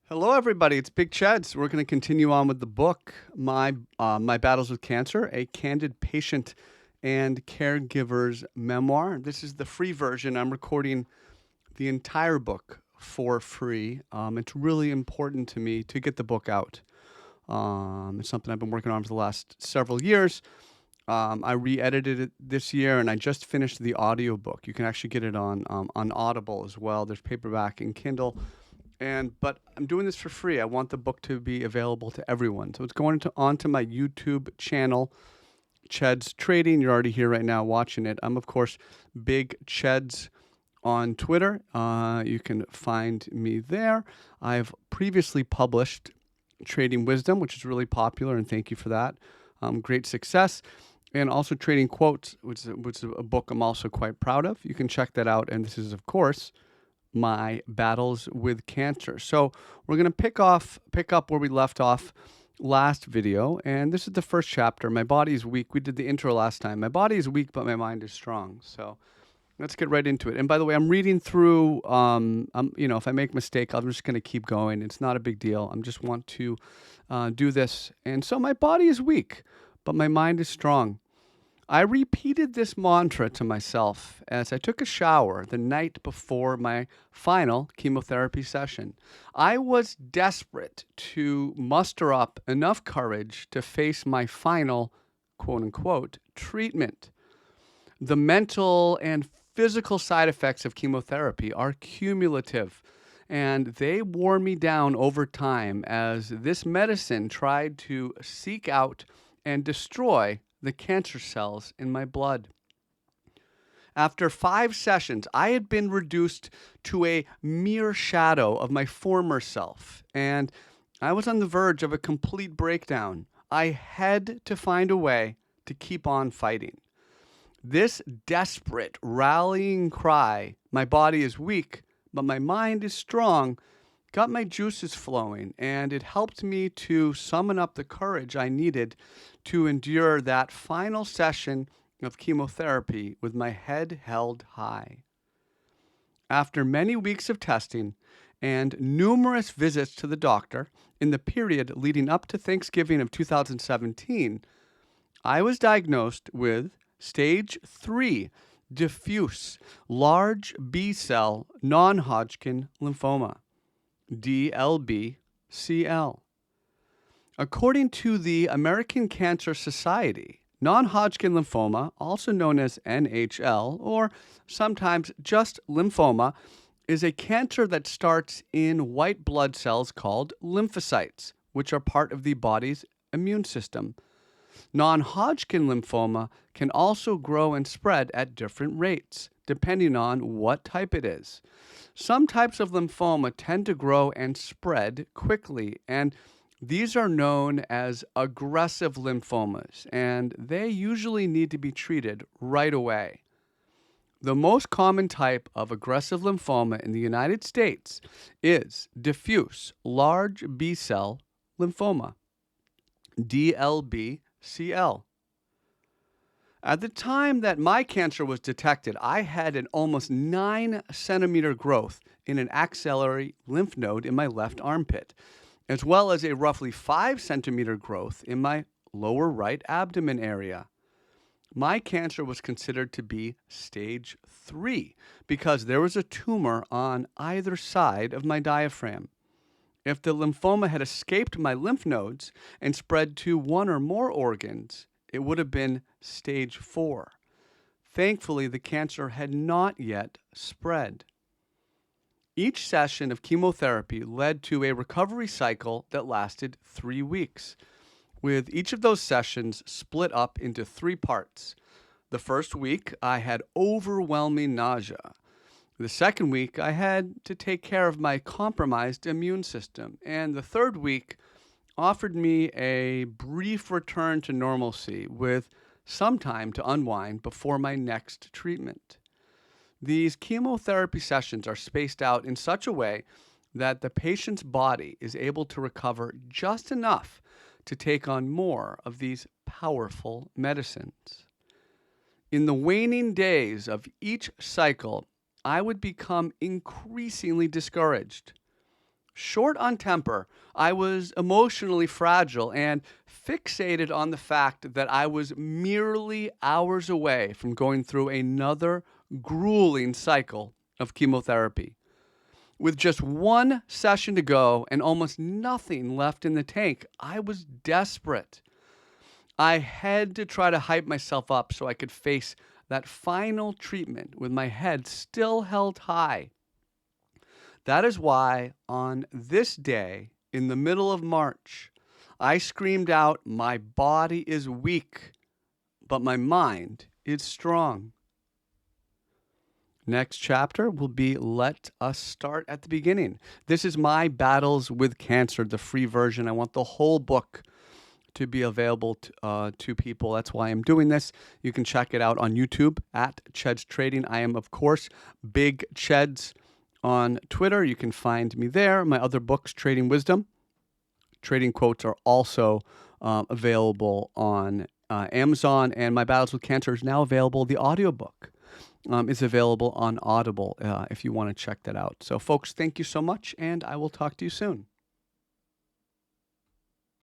Hello, everybody. It's Big Cheds. We're going to continue on with the book, My Battles with Cancer, a candid patient and caregiver's memoir. This is the free version. I'm recording the entire book for free. It's really important to me to get the book out. It's something I've been working on for the last several years. I re-edited it this year, and I just finished the audiobook. You can actually get it on Audible as well. There's paperback and Kindle. But I'm doing this for free. I want the book to be available to everyone. So it's going onto my YouTube channel, Cheds Trading. You're already here right now watching it. I'm, of course, Big Cheds on Twitter. You can find me there. I've previously published Trading Wisdom, which is really popular, and thank you for that. Great success. And also Trading Quotes, which is a book I'm also quite proud of. You can check that out. And this is, of course, My Battles with Cancer. So we're going to pick up where we left off last video, and this is the first chapter. My body is weak. We did the intro last time. My body is weak, but my mind is strong. So let's get right into it. And by the way, I'm reading through. If I make a mistake, I'm just going to keep going. It's not a big deal. I just want to do this. And so my body is weak, but my mind is strong. I repeated this mantra to myself as I took a shower the night before my final chemotherapy session. I was desperate to muster up enough courage to face my final, quote unquote, treatment. The mental and physical side effects of chemotherapy are cumulative, and they wore me down over time as this medicine tried to seek out and destroy the cancer cells in my blood. After 5 sessions, I had been reduced to a mere shadow of my former self, and I was on the verge of a complete breakdown. I had to find a way to keep on fighting. This desperate rallying cry, my body is weak, but my mind is strong, got my juices flowing, and it helped me to summon up the courage I needed to endure that final session of chemotherapy with my head held high. After many weeks of testing and numerous visits to the doctor in the period leading up to Thanksgiving of 2017, I was diagnosed with stage 3 diffuse large B-cell non-Hodgkin lymphoma. DLBCL. According to the American Cancer Society, non-Hodgkin lymphoma, also known as NHL, or sometimes just lymphoma, is a cancer that starts in white blood cells called lymphocytes, which are part of the body's immune system. Non-Hodgkin lymphoma can also grow and spread at different rates, depending on what type it is. Some types of lymphoma tend to grow and spread quickly, and these are known as aggressive lymphomas, and they usually need to be treated right away. The most common type of aggressive lymphoma in the United States is diffuse large B-cell lymphoma, DLBCL. At the time that my cancer was detected, I had an almost 9-centimeter growth in an axillary lymph node in my left armpit, as well as a roughly 5-centimeter growth in my lower right abdomen area. My cancer was considered to be stage 3 because there was a tumor on either side of my diaphragm. If the lymphoma had escaped my lymph nodes and spread to one or more organs, it would have been stage 4. Thankfully, the cancer had not yet spread. Each session of chemotherapy led to a recovery cycle that lasted 3 weeks, with each of those sessions split up into 3 parts. The first week, I had overwhelming nausea. The second week, I had to take care of my compromised immune system. And the third week offered me a brief return to normalcy with some time to unwind before my next treatment. These chemotherapy sessions are spaced out in such a way that the patient's body is able to recover just enough to take on more of these powerful medicines. In the waning days of each cycle, I would become increasingly discouraged. short on temper. I was emotionally fragile and fixated on the fact that I was merely hours away from going through another grueling cycle of chemotherapy. With just one session to go and almost nothing left in the tank, I was desperate. I had to try to hype myself up so I could face that final treatment with my head still held high. That is why on this day, in the middle of March, I screamed out, "My body is weak, but my mind is strong." Next chapter will be Let Us Start at the Beginning. This is my Battles with Cancer, the free version. I want the whole book to be available to people. That's why I'm doing this. You can check it out on YouTube at Cheds Trading. I am, of course, Big Cheds on Twitter. You can find me there. My other books, Trading Wisdom, Trading Quotes, are also available on Amazon. And My Battles with Cancer is now available. The audiobook is available on Audible if you want to check that out. So, folks, thank you so much, and I will talk to you soon.